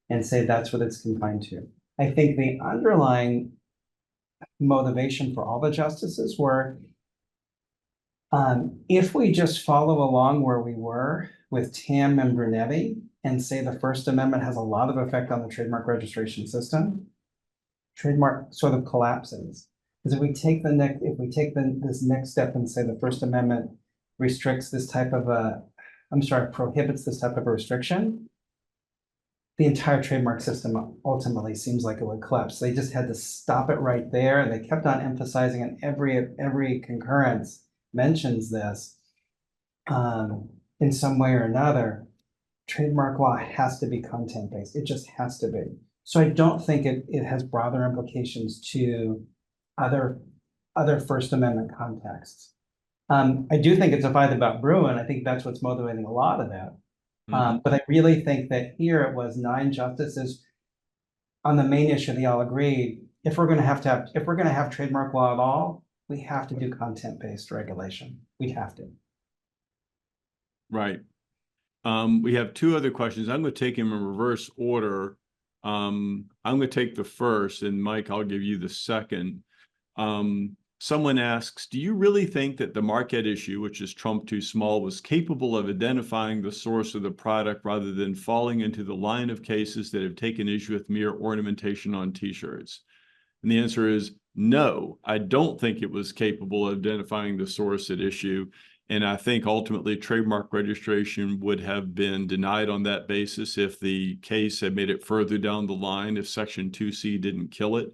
and say that's what it's confined to. I think the underlying motivation for all the justices were, if we just follow along where we were with Tam and Brunetti and say the First Amendment has a lot of effect on the trademark registration system, trademark sort of collapses. Because if we take this next step and say the First Amendment restricts this type of prohibits this type of a restriction, the entire trademark system ultimately seems like it would collapse. They just had to stop it right there, and they kept on emphasizing, and every concurrence mentions this in some way or another. Trademark law has to be content-based. It just has to be. So I don't think it has broader implications to other First Amendment contexts. I do think it's a fight about Bruin. I think that's what's motivating a lot of that. But I really think that here it was 9 justices on the main issue. They all agreed, if we're going to have trademark law at all, we have to do content-based regulation. We have to. Right. We have 2 other questions. I'm going to take them in reverse order. I'm going to take the first, and Mike, I'll give you the second. Someone asks, do you really think that the Marquette issue, which is Trump too small, was capable of identifying the source of the product rather than falling into the line of cases that have taken issue with mere ornamentation on t-shirts? And the answer is no, I don't think it was capable of identifying the source at issue. And I think ultimately trademark registration would have been denied on that basis if the case had made it further down the line, if Section 2C didn't kill it.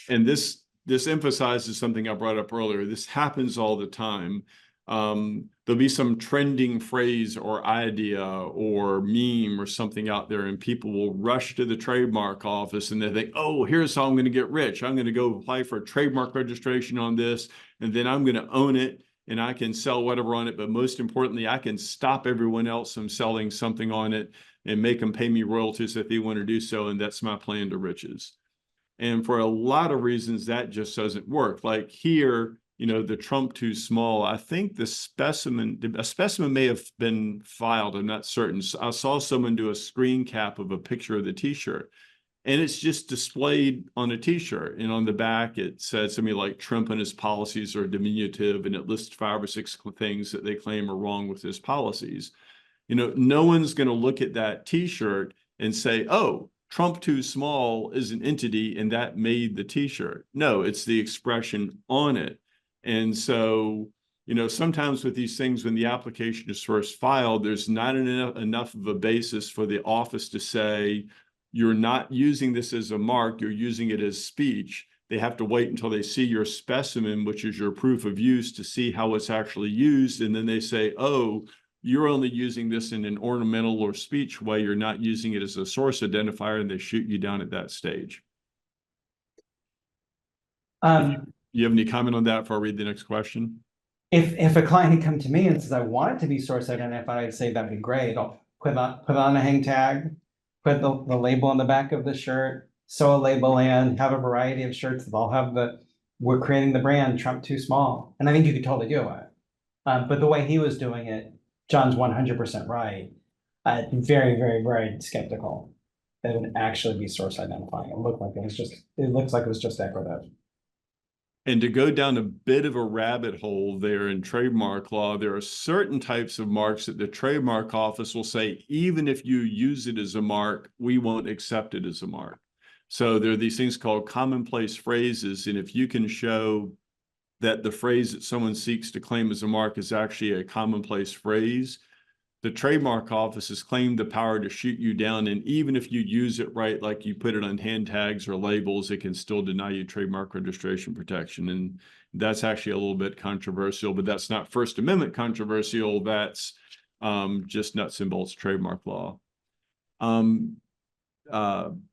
And this emphasizes something I brought up earlier. This happens all the time. There'll be some trending phrase or idea or meme or something out there, and people will rush to the trademark office and they think, oh, here's how I'm going to get rich. I'm going to go apply for a trademark registration on this, and then I'm going to own it, and I can sell whatever on it. But most importantly, I can stop everyone else from selling something on it and make them pay me royalties if they want to do so. And that's my plan to riches. And for a lot of reasons, that just doesn't work. Like here, the Trump too small, I think a specimen may have been filed. I'm not certain. I saw someone do a screen cap of a picture of the t-shirt, and it's just displayed on a t-shirt. And on the back, it said something like Trump and his policies are diminutive, and it lists 5 or 6 things that they claim are wrong with his policies. No one's going to look at that t-shirt and say, oh, Trump too small is an entity and that made the t-shirt. No, it's the expression on it. And so, sometimes with these things, when the application is first filed, there's not enough of a basis for the office to say, you're not using this as a mark, you're using it as speech. They have to wait until they see your specimen, which is your proof of use, to see how it's actually used. And then they say, oh, you're only using this in an ornamental or speech way. You're not using it as a source identifier, and they shoot you down at that stage. You have any comment on that before I read the next question? If a client had come to me and says, I want it to be source identified, I'd say that'd be great. I'll put on a hang tag, put the label on the back of the shirt, sew a label in, have a variety of shirts that all have we're creating the brand Trump too small. And I think you could totally do it. But the way he was doing it, John's 100% right. Very, very, very skeptical that it would actually be source identifying. It looks like it was just decorative. And to go down a bit of a rabbit hole there in trademark law, there are certain types of marks that the trademark office will say, even if you use it as a mark, we won't accept it as a mark. So there are these things called commonplace phrases. And if you can show that the phrase that someone seeks to claim as a mark is actually a commonplace phrase, the trademark office has claimed the power to shoot you down. And even if you use it right, like you put it on hand tags or labels, it can still deny you trademark registration protection. And that's actually a little bit controversial, but that's not First Amendment controversial. That's just nuts and bolts trademark law.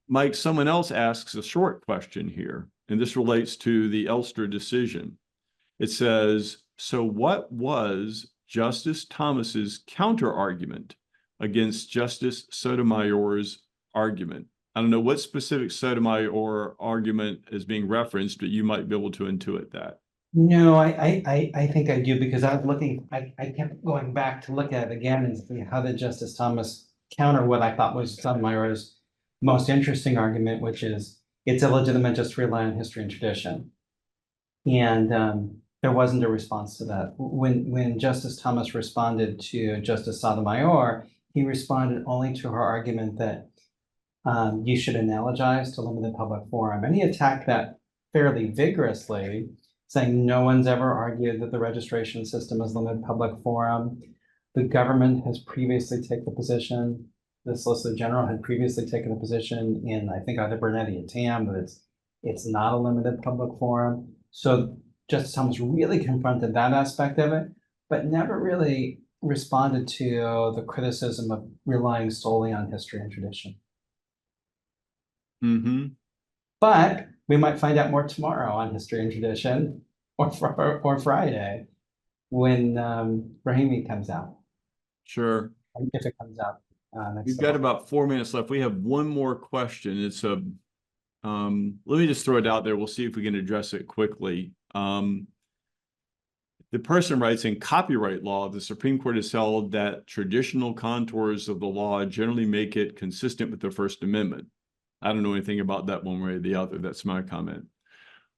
Mike, someone else asks a short question here, and this relates to the Elster decision. It says, so what was Justice Thomas's counter argument against Justice Sotomayor's argument? I don't know what specific Sotomayor argument is being referenced, but you might be able to intuit that. No, I think I do, because I was looking, I kept going back to look at it again and see how did Justice Thomas counter what I thought was Sotomayor's most interesting argument, which is it's illegitimate just to rely on history and tradition. And there wasn't a response to that. When Justice Thomas responded to Justice Sotomayor, he responded only to her argument that you should analogize to limited public forum. And he attacked that fairly vigorously, saying no one's ever argued that the registration system is limited public forum. The government has previously taken the position, the Solicitor General had previously taken the position in, I think, either Brunetti or Tam, that it's not a limited public forum. So Justice Thomas really confronted that aspect of it, but never really responded to the criticism of relying solely on history and tradition. Mm-hmm. But we might find out more tomorrow on history and tradition, or Friday, when Brahimi comes out. Sure. If it comes out next We've got about 4 minutes left. We have one more question. It's a let me just throw it out there. We'll see if we can address it quickly. The person writes, in copyright law, the Supreme Court has held that traditional contours of the law generally make it consistent with the First Amendment. I don't know anything about that one way or the other. That's my comment.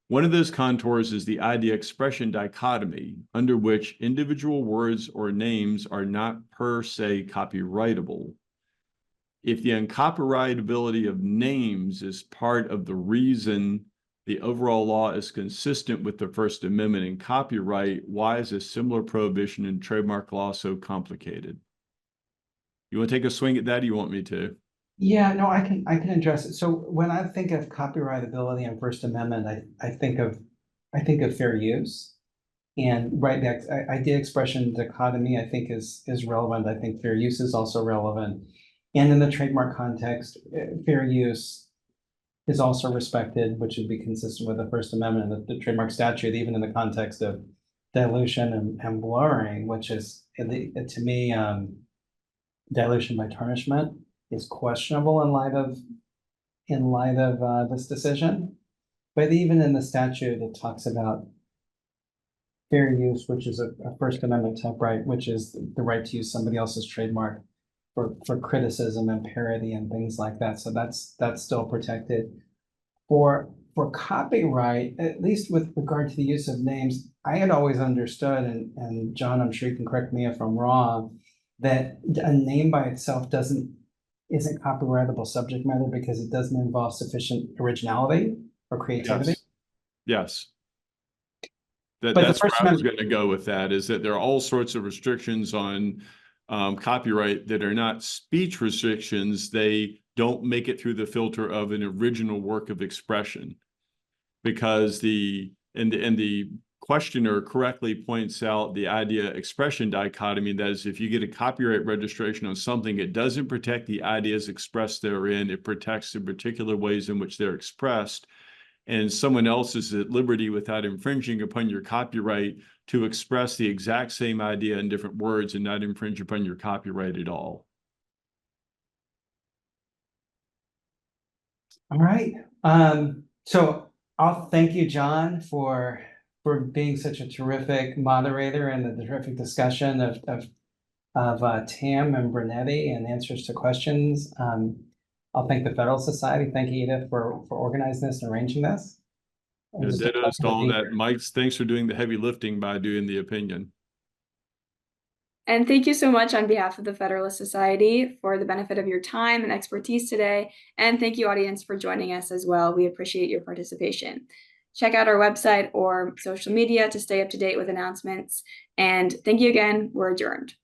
One of those contours is the idea-expression dichotomy, under which individual words or names are not per se copyrightable. If the uncopyrightability of names is part of the reason the overall law is consistent with the First Amendment and copyright, why is a similar prohibition in trademark law so complicated? You want to take a swing at that, or you want me to? Yeah, no, I can address it. So when I think of copyrightability and First Amendment, I think of fair use. And right, the idea expression dichotomy, I think is relevant. I think fair use is also relevant. And in the trademark context, fair use is also respected, which would be consistent with the First Amendment and the trademark statute, even in the context of dilution and blurring, which is, to me, dilution by tarnishment is questionable in light of this decision. But even in the statute, it talks about fair use, which is a First Amendment type right, which is the right to use somebody else's trademark for criticism and parody and things like that. So that's still protected. For copyright, at least with regard to the use of names, I had always understood, and John, I'm sure you can correct me if I'm wrong, that a name by itself isn't copyrightable subject matter because it doesn't involve sufficient originality or creativity. Yes. But that's where I was going to go with that, is that there are all sorts of restrictions on copyright that are not speech restrictions. They don't make it through the filter of an original work of expression, because the questioner correctly points out the idea expression dichotomy. That is, if you get a copyright registration on something, it doesn't protect the ideas expressed therein. It protects the particular ways in which they're expressed. And someone else is at liberty, without infringing upon your copyright, to express the exact same idea in different words and not infringe upon your copyright at all. All right. So I'll thank you, John, for being such a terrific moderator and the terrific discussion of Tam and Brunetti and answers to questions. I'll thank the Federalist Society. Thank you, Edith, for organizing this and arranging this. Ditto to all that. Mike, thanks for doing the heavy lifting by doing the opinion. And thank you so much on behalf of the Federalist Society for the benefit of your time and expertise today. And thank you, audience, for joining us as well. We appreciate your participation. Check out our website or social media to stay up to date with announcements. And thank you again. We're adjourned.